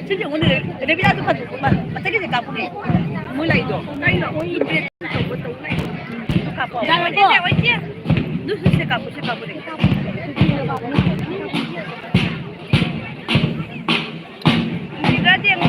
진짜 오늘 레비라도 어떻게 까보네. 몰라 이거. 나이가 오이 이제 또 까보. 나 어디 어디? 누수 까보네. 이거 되고.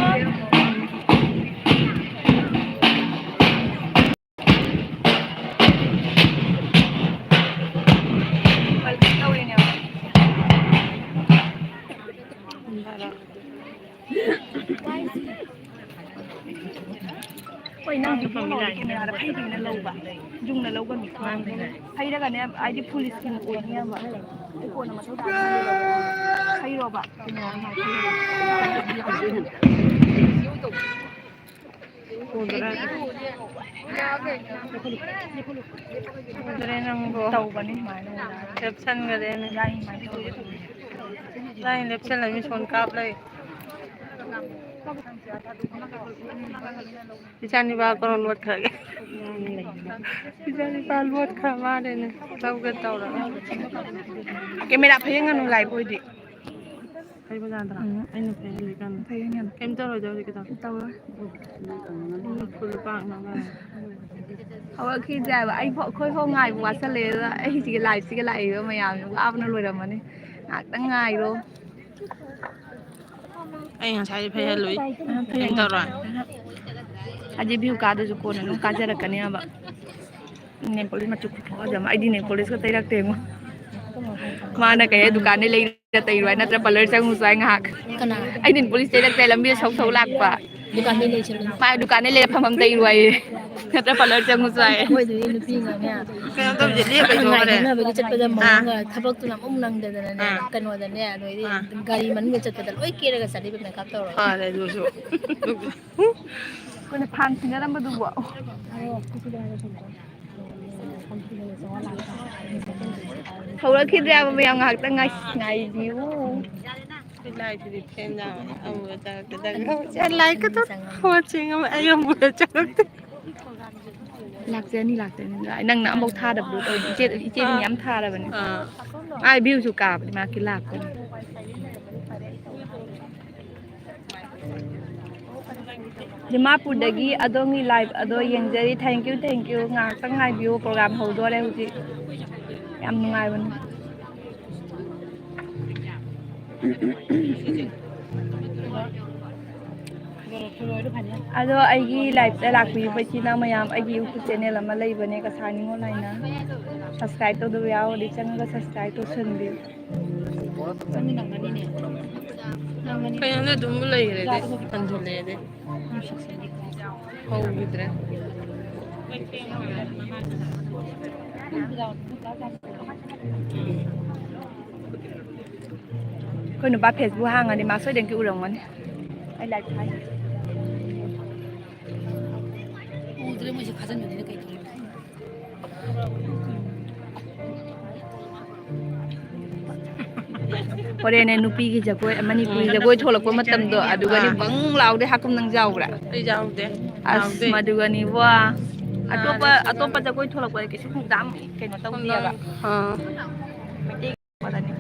Quay năng thì không nói cái này là hay thì nó lâu vậy, dùng là lâu còn bị khoan hay đó cái này ai đi police thì ổn nha vậy, cái cô nào mà thấu đáo hay rồi vậy, cái này mà tàu vào nên máy nó lepsan cái đấy này đây máy đây lepsan là mình chọn cáp đây Pichani ba koron wat kha Pichani ba wat kha ma de ne tau ke tau ra camera phải ngăn lại bôi đi ai ba jan tra ai ne phe le kan phải ngăn kem tau ro jaw ke tau tàu rồi phul pa ma ba họ khi ra và anh họ khơi không ngày quá xa lề ra ấy chỉ cái lại mà làm áp nó lùi ra mà đi tăng ngày luôn ai han sai phe lui kem tau ra aje view ka da ko na ka jara kan ya ba ne police ma chuk ho jama id ne police ko tai rak te mo ma na cái dukan ne lei ra tai roi na tra parlor sang mu sai ngak kana ai din police tai rak tai lambi sau lak ba dukan ne lei chal ma dukan ne lei pham tai roi na tra parlor sang mu sai hoi de nu pi nga nya kem tau je le ba jo re na ba chat pa da ma nga thabak tu na nang de na ne kan wa da ne noi di gari man me chat pa da oi ke ra sa di ba kap ta ro ha le jo so ko na phan sin na ma du bo hầu là khi ra mà mèo ngạc ta ngày view cái lại thì thêm ra ông vừa ta cái lại cái tốt hoa chinh ông vừa cho lạc ra ni lạc tới lại năng nã bốc tha đập được chết nhắm tha là vậy ai view chủ cả mà cái lạc con Dimapurdagi adongi live ado yengjari thank you ngak tang ngai view program hodo le huji yam nungai ban ado aigi live ta lakwi bachina mayam aigi YouTube channel ama leibane ka sani ngo laina subscribe to do yaw di channel ka subscribe to sun bi sani nang ngani ne kaya na dum lay re de andu le de hau gidre ko no ba Facebook hang ani ma soi den ki urang man ai live thai o dre mo je khajan ne kai Korean ne nupi ki jagoi Manipuri jagoi tholak pa matam do aduga ni bang law de hakum nang jaw bra ai jaw de as maduga ni wa atopa jagoi tholak pa ki su dam ke no taw dia ba ha mati wala ni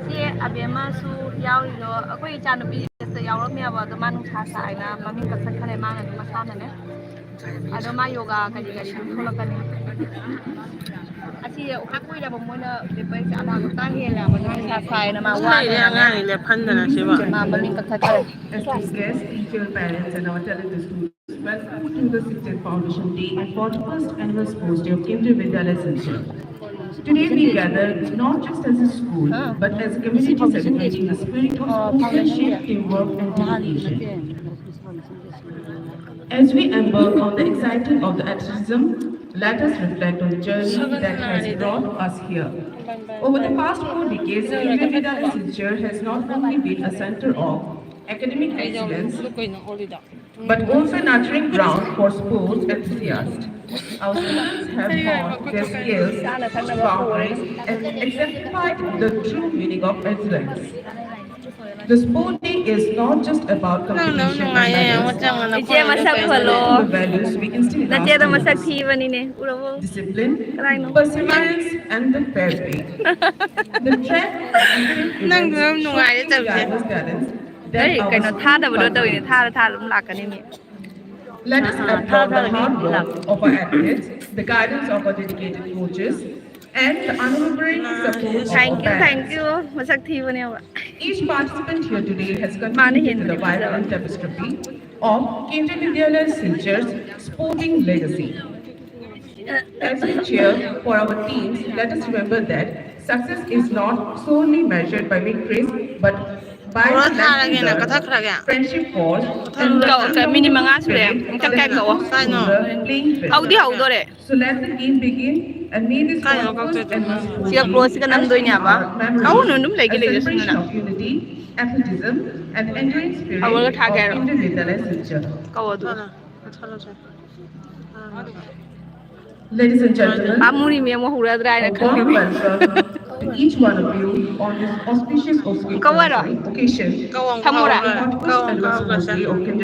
si abema su yaw lo akoi cha nupi se yaw ro mya ba da manu tha sai na mami ka sak khale ma na ma sa na ne adoma yoga ka ji tholak ka ni asi hakoi da mo na de pa sa ala ko ta he la ma sa sai na ma wa ya nga ni le phan na se ba ma mami ka sak khale Esteemed guests, teachers, parents, and our talented students, welcome to the 60th Foundation Day and 41st Annual Sports Day of Kendriya Vidyalaya Center. Today we gather not just as a school, but as a community celebrating the spirit of sportsmanship, teamwork, and dedication. As we embark on the excitement of the athleticism, let us reflect on the journey that has brought us here. Over the past 4 decades, Kendriya Vidyalaya Center has not only been a center of academic excellence, but also a nurturing ground for sports enthusiasts. Our students have honed their skills, boundaries, and exemplified the true meaning of excellence. The sport day is not just about นั่งแล้ว competition ยังไง and อ่ะว่า medals. จังนะ ไอเจ๊มาสักคนโล The values we can still นา last เจ๊ต้องมาสัก years. ทีวันนี้เนี่ยอุระวง Discipline, Right, no. perseverance, and the fair play. The trend Nang events gawin nung ayaw showcase sabi. diverse talents เฮ้ย that ไก่นอ our ท่าแต่ school บ่โดนเตย cultivate. เนี่ยท่าล้มหลักกันนี่มี Let us applaud the hard work of our athletes, the guidance of our dedicated coaches, and the unwavering support of our thank parents. you มาสักทีวันนี้ว่ะ Each participant here today has Mani contributed to Hindi the vibrant tapestry of Kendriya Vidyalaya Silchar's sporting legacy. As we cheer for our teams, let us remember that success is not solely measured by victories, but by Orang the tak lagi lesson nak learned, kata kerja. friendship forged, and Kau the ke minimum unwavering sudah. spirit Kau that kan kau. comes Saya from no. the playing field. เอาดิเอาตัวเด้ So let the game begin, and may this Kaya one kau first tu and tu. most Siya close ka nang doon niya ba? Kau nung lagi a lagi celebration sunod na. of unity, athleticism, and enduring spirit Awal of ka kagero. Kendriya Vidyalaya Silchar. เขาเอาตัว Ladies and gentlemen, ป้ามูนี่เมียมาหูระดาย a นะคัน warm welcome to each one of you on this auspicious Kau ada? occasion. Kau orang Kamu kau dah? lah. The 41st Kau anniversary kasi. of Kendriya